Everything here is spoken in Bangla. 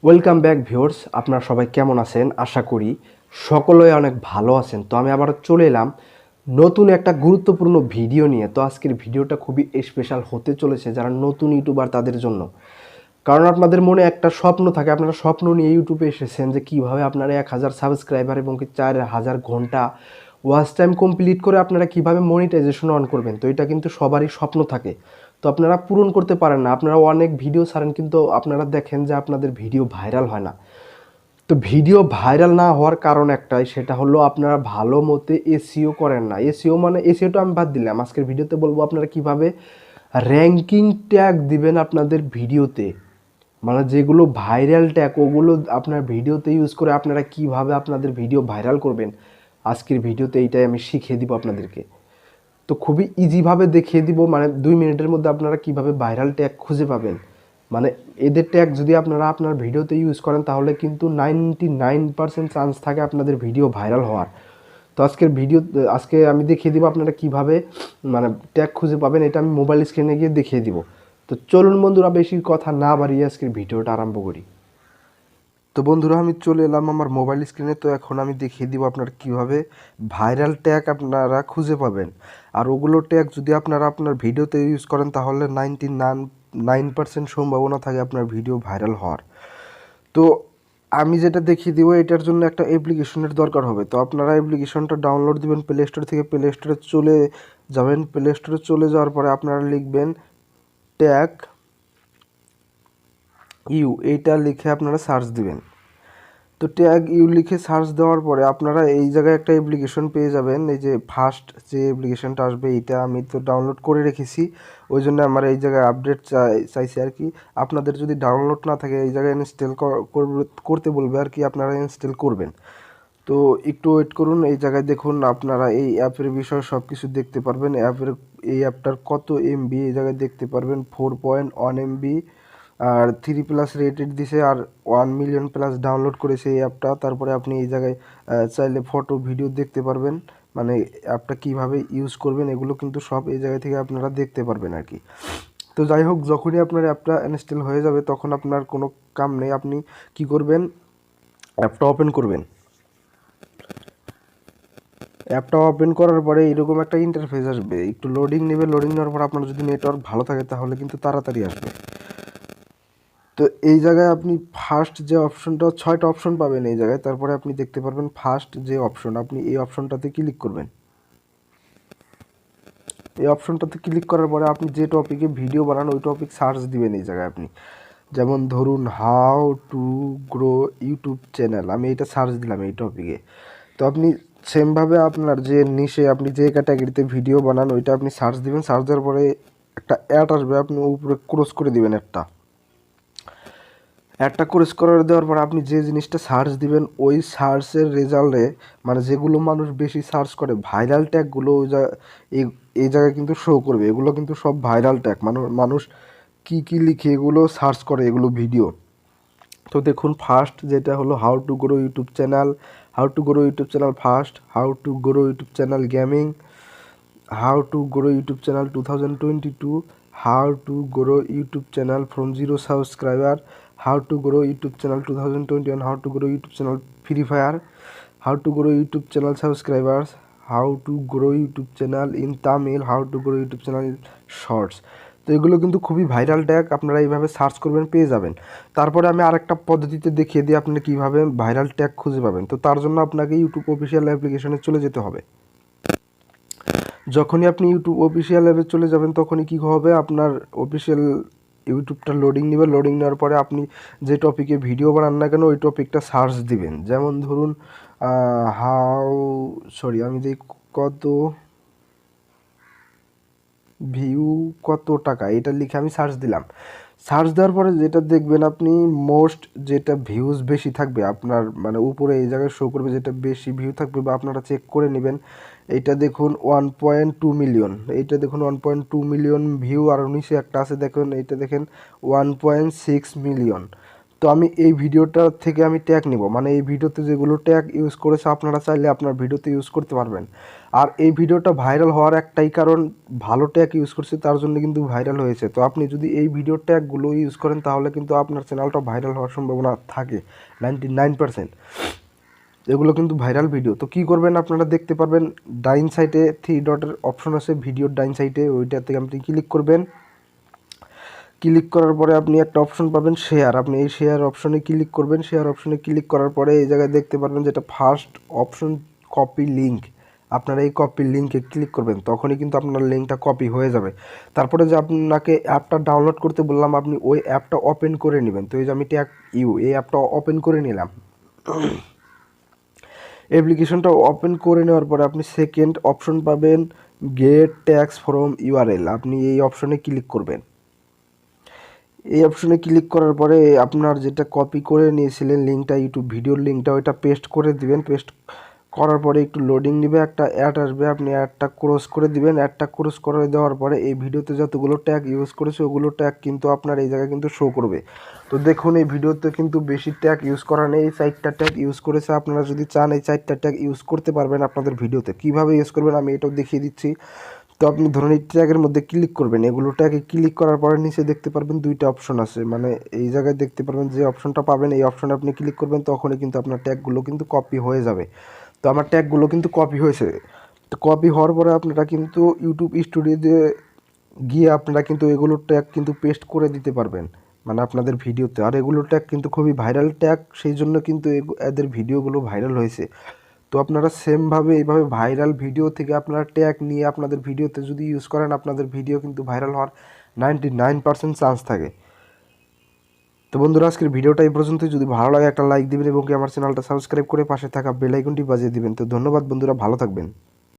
ওয়েলকাম ব্যাক ভিউয়ার্স, আপনারা সবাই কেমন আছেন? আশা করি সকলেই অনেক ভালো আছেন। তো আমি আবার চলে এলাম নতুন একটা গুরুত্বপূর্ণ ভিডিও নিয়ে। তো আজকের ভিডিওটা খুবই স্পেশাল হতে চলেছে যারা নতুন ইউটিউবার তাদের জন্য। কারণ আপনাদের মনে একটা স্বপ্ন থাকে, আপনারা স্বপ্ন নিয়ে ইউটিউবে এসেছেন যে কীভাবে আপনারা 1000 সাবস্ক্রাইবার এবং 4000 ঘন্টা ওয়াচ টাইম কমপ্লিট করে আপনারা কীভাবে মনিটাইজেশন অন করবেন। তো এটা কিন্তু সবারই স্বপ্ন থাকে, তো আপনারা পূরণ করতে পারেন না। আপনারা অনেক ভিডিও ছাড়েন কিন্তু আপনারা দেখেন যে আপনাদের ভিডিও ভাইরাল হয় না। তো ভিডিও ভাইরাল না হওয়ার কারণ একটাই, সেটা হলো আপনারা ভালো মতে এসইও করেন না। এসইও মানে এসইওটা আমি বাদ দিলাম, আজকের ভিডিওতে বলবো আপনারা কিভাবে র্যাঙ্কিং ট্যাগ দিবেন আপনাদের ভিডিওতে। মানে যেগুলো ভাইরাল ট্যাগ ওগুলো আপনার ভিডিওতে ইউজ করে আপনারা কিভাবে আপনাদের ভিডিও ভাইরাল করবেন। আজকের ভিডিওতে এইটাই আমি শিখিয়ে দিব আপনাদেরকে। তো খুবই ইজিভাবে দেখিয়ে দিব, মানে 2 মিনিটের মধ্যে আপনারা কিভাবে ভাইরাল ট্যাগ খুঁজে পাবেন। মানে এদের ট্যাগ যদি আপনারা আপনার ভিডিওতে ইউজ করেন তাহলে কিন্তু 99% চান্স থাকে আপনাদের ভিডিও ভাইরাল হওয়ার। তো আজকে আমি দেখিয়ে দিব আপনারা কিভাবে মানে ট্যাগ খুঁজে পাবেন। এটা আমি মোবাইল স্ক্রিনে গিয়ে দেখিয়ে দিব। তো চলুন বন্ধুরা, বেশি কথা না বাড়িয়ে আজকের ভিডিওটা আরম্ভ করি। তো বন্ধুরা, আমি চলে এলাম আমার মোবাইল স্ক্রিনে। তো এখন আমি দেখিয়ে দিব আপনারা কীভাবে ভাইরাল ট্যাগ আপনারা খুঁজে পাবেন। আর ওগুলো ট্যাগ যদি আপনারা আপনার ভিডিওতে ইউজ করেন তাহলে 99% সম্ভাবনা থাকে আপনার ভিডিও ভাইরাল হওয়ার। তো আমি যেটা দেখিয়ে দিব এটার জন্য একটা অ্যাপ্লিকেশনের দরকার হবে। তো আপনারা অ্যাপ্লিকেশনটা ডাউনলোড দিবেন প্লে স্টোর থেকে। প্লে স্টোরে চলে যাবেন, প্লে স্টোরে চলে যাওয়ার পরে আপনারা লিখবেন ট্যাগ এইটা লিখে আপনারা সার্চ দিবেন। তো ট্যাগ লিখে সার্চ দেওয়ার পরে আপনারা এই জায়গায় একটা অ্যাপ্লিকেশন পেয়ে যাবেন। এই যে ফার্স্ট যে অ্যাপ্লিকেশনটা আসবে এইটা আমি তো ডাউনলোড করে রেখেছি, ওই জন্য আমার এই জায়গায় আপডেট চাইছি আর কি। আপনাদের যদি ডাউনলোড না থাকে এই জায়গায় ইনস্টল করতে বলবে আর কি, আপনারা ইনস্টল করবেন। তো একটু ওয়েট করুন। এই জায়গায় দেখুন আপনারা এই অ্যাপের বিষয়ে সব কিছু দেখতে পারবেন। এই অ্যাপটার কত এমবি এই জায়গায় দেখতে পারবেন, 4.1 এমবি আর 3+ রেটেড দিছে, আর 1 মিলিয়ন প্লাস ডাউনলোড করেছে এই অ্যাপটা। তারপরে আপনি এই জায়গায় চাইলে ফটো ভিডিও দেখতে পারবেন, মানে অ্যাপটা কিভাবে ইউজ করবেন এগুলো কিন্তু সব এই জায়গা থেকে আপনারা দেখতে পারবেন আর কি। তো যাই হোক, যখনই আপনার অ্যাপটা ইনস্টল হয়ে যাবে তখন আপনার কোনো কাম নেই। আপনি কি করবেন, অ্যাপটা ওপেন করবেন। অ্যাপটা ওপেন করার পরে এরকম একটা ইন্টারফেস আসবে, একটু লোডিং নেবে। লোডিং নেওয়ার পর আপনার যদি নেটওয়ার্ক ভালো থাকে তাহলে কিন্তু তাড়াতাড়ি আসবে। তো এই জায়গায় আপনি ফার্স্ট যে অপশনটা, 6টা অপশন পাবেন এই জায়গায়। তারপরে আপনি দেখতে পারবেন ফার্স্ট যে অপশন, আপনি এই অপশনটাতে ক্লিক করবেন। এই অপশনটাতে ক্লিক করার পরে আপনি যে টপিকে ভিডিও বানান ওই টপিক সার্চ দিবেন এই জায়গায় আপনি। যেমন ধরুন how to grow YouTube channel, আমি এটা সার্চ দিলাম এই টপিকে। তো আপনি সেমভাবে আপনার যে নিশে আপনি যে ক্যাটাগরিতে ভিডিও বানান ওইটা আপনি সার্চ দিবেন। সার্চ দেওয়ার পরে একটা অ্যাড আসবে, আপনি উপরে ক্রস করে দিবেন অ্যাডটা ক্রস করে দেওয়ার পর আপনি যে জিনিসটা সার্চ দিবেন ওই সার্চের রেজাল্টে, মানে যেগুলো মানুষ বেশি সার্চ করে ভাইরাল ট্যাগগুলো এই জায়গায় কিন্তু শো করবে। এগুলো কিন্তু সব ভাইরাল ট্যাগ, মানুষ কী লিখে এগুলো সার্চ করে এগুলো ভিডিও। তো দেখুন ফার্স্ট যেটা হলো how to grow YouTube channel, how to grow YouTube channel first, how to grow YouTube channel gaming, how to grow YouTube channel 2022, how to grow YouTube channel from 0 subscriber, how to grow YouTube channel 2021, how to grow YouTube channel free fire, how to grow YouTube channel subscribers, how to grow YouTube channel in Tamil, how to grow YouTube channel in shorts. তো এগুলো কিন্তু খুবই ভাইরাল ট্যাগ, আপনারা এইভাবে সার্চ করবেন পেয়ে যাবেন। তারপরে আমি আরেকটা পদ্ধতিতে দেখিয়ে দিই আপনি কীভাবে ভাইরাল ট্যাগ খুঁজে পাবেন। তো তার জন্য আপনাকে ইউটিউব অফিসিয়াল অ্যাপ্লিকেশনে চলে যেতে হবে। যখনই আপনি ইউটিউব অফিসিয়াল অ্যাপে চলে যাবেন তখনই কী হবে, আপনার অফিসিয়াল ইউটিউবটা লোডিং নেবে। লোডিং নেওয়ার পরে আপনি যে টপিকে ভিডিও বানান না কেন ওই টপিকটা সার্চ দিবেন। যেমন ধরুন আমি যে কত ভিউ কত টাকা এটা লিখে আমি সার্চ দিলাম। সার্চ দেওয়ার পরে যেটা দেখবেন আপনি যেটা ভিউজ বেশি থাকবে আপনার, মানে উপরে এই জায়গায় শো করবে যেটা বেশি ভিউ থাকবে, বা আপনারা চেক করে নেবেন। এইটা দেখুন 1.2 মিলিয়ন, এইটা দেখুন 1.2 মিলিয়ন ভিউ। আর নিচে একটা আছে দেখুন, এইটা দেখেন 1.6 মিলিয়ন। তো তো আমি এই ভিডিওটা থেকে আমি ট্যাগ নিব, মানে এই ভিডিওতে যেগুলো ট্যাগ ইউজ করেছে আপনারা চাইলে আপনার ভিডিওতে ইউজ করতে পারবেন। আর এই ভিডিওটা ভাইরাল হওয়ার একটাই কারণ, ভালো ট্যাগ ইউজ করছে তার জন্য কিন্তু ভাইরাল হয়েছে। তো আপনি যদি এই ভিডিও ট্যাগগুলো ইউজ করেন তাহলে কিন্তু আপনার চ্যানেলটা ভাইরাল হওয়ার সম্ভাবনা থাকে 99%। এগুলো কিন্তু ভাইরাল ভিডিও। তো কী করবেন, আপনারা দেখতে পারবেন ডাইন সাইডে 3 ডটের অপশন আছে, ভিডিওর ডাইন সাইডে, ওইটা থেকে আপনি ক্লিক করবেন। ক্লিক করার পরে আপনি একটা অপশন পাবেন শেয়ার, আপনি এই শেয়ার অপশনে ক্লিক করবেন। শেয়ার অপশনে ক্লিক করার পরে এই জায়গায় দেখতে পারবেন যেটা ফার্স্ট অপশন কপি লিঙ্ক, আপনারা এই কপি লিঙ্কে ক্লিক করবেন, তখনই কিন্তু আপনার লিঙ্কটা কপি হয়ে যাবে। তারপরে যে আপনাকে অ্যাপটা ডাউনলোড করতে বললাম, আপনি ওই অ্যাপটা ওপেন করে নেবেন। তো এই যে আমি ট্যাগ এই অ্যাপটা ওপেন করে নিলাম। অ্যাপ্লিকেশনটা ওপেন করে নেওয়ার পরে আপনি সেকেন্ড অপশন পাবেন গেট ট্যাগস ফ্রম ইউআরএল, আপনি এই অপশনে ক্লিক করবেন। এই অপশনে ক্লিক করার পরে আপনার যেটা কপি করে নিয়েছিলেন লিঙ্কটা, ইউটিউব ভিডিওর লিঙ্কটা, ওইটা পেস্ট করে দিবেন। পেস্ট করার পরে একটু লোডিং নেবে, একটা অ্যাড আসবে, আপনি অ্যাডটা ক্রস করে দিবেন। অ্যাডটা ক্রস করে দেওয়ার পরে এই ভিডিওতে যতগুলো ট্যাগ ইউজ করেছে ওগুলো ট্যাগ কিন্তু আপনার এই জায়গায় কিন্তু শো করবে। তো দেখুন এই ভিডিওতে কিন্তু বেশি ট্যাগ ইউজ করা নেই, 4টা ট্যাগ ইউজ করেছে। আপনারা যদি চান এই 4টা ট্যাগ ইউজ করতে পারবেন আপনাদের ভিডিওতে। কীভাবে ইউজ করবেন আমি এটাও দেখিয়ে দিচ্ছি। তো আপনি ধরুন এই ট্যাগের মধ্যে ক্লিক করবেন, এগুলো ট্যাগে ক্লিক করার পরে নিচে দেখতে পারবেন 2টা অপশন আছে, মানে এই জায়গায় দেখতে পারবেন যে অপশনটা পাবেন এই অপশনে আপনি ক্লিক করবেন, তখনই কিন্তু আপনার ট্যাগগুলো কিন্তু কপি হয়ে যাবে। তো আমার ট্যাগগুলো কিন্তু কপি হয়েছে। তো কপি হওয়ার পরে আপনারা কিন্তু ইউটিউব স্টুডিওতে গিয়ে আপনারা কিন্তু এগুলো ট্যাগ কিন্তু পেস্ট করে দিতে পারবেন, মানে আপনাদের ভিডিওতে। আর এগুলো ট্যাগ কিন্তু খুবই ভাইরাল ট্যাগ, সেই জন্য কিন্তু এদের ভিডিওগুলো ভাইরাল হয়েছে। তো আপনারা সেমভাবে এইভাবে ভাইরাল ভিডিও থেকে আপনারা ট্যাগ নিয়ে আপনাদের ভিডিওতে যদি ইউজ করেন, আপনাদের ভিডিও কিন্তু ভাইরাল হওয়ার 99% চান্স থাকে। তো বন্ধুরা আজকের ভিডিওটা এই পর্যন্তই। যদি ভালো লাগে একটা লাইক দিবেন এবং কি আমার চ্যানেলটা সাবস্ক্রাইব করে পাশে থাকা বেল আইকনটি বাজিয়ে দিবেন। তো ধন্যবাদ বন্ধুরা, ভালো থাকবেন।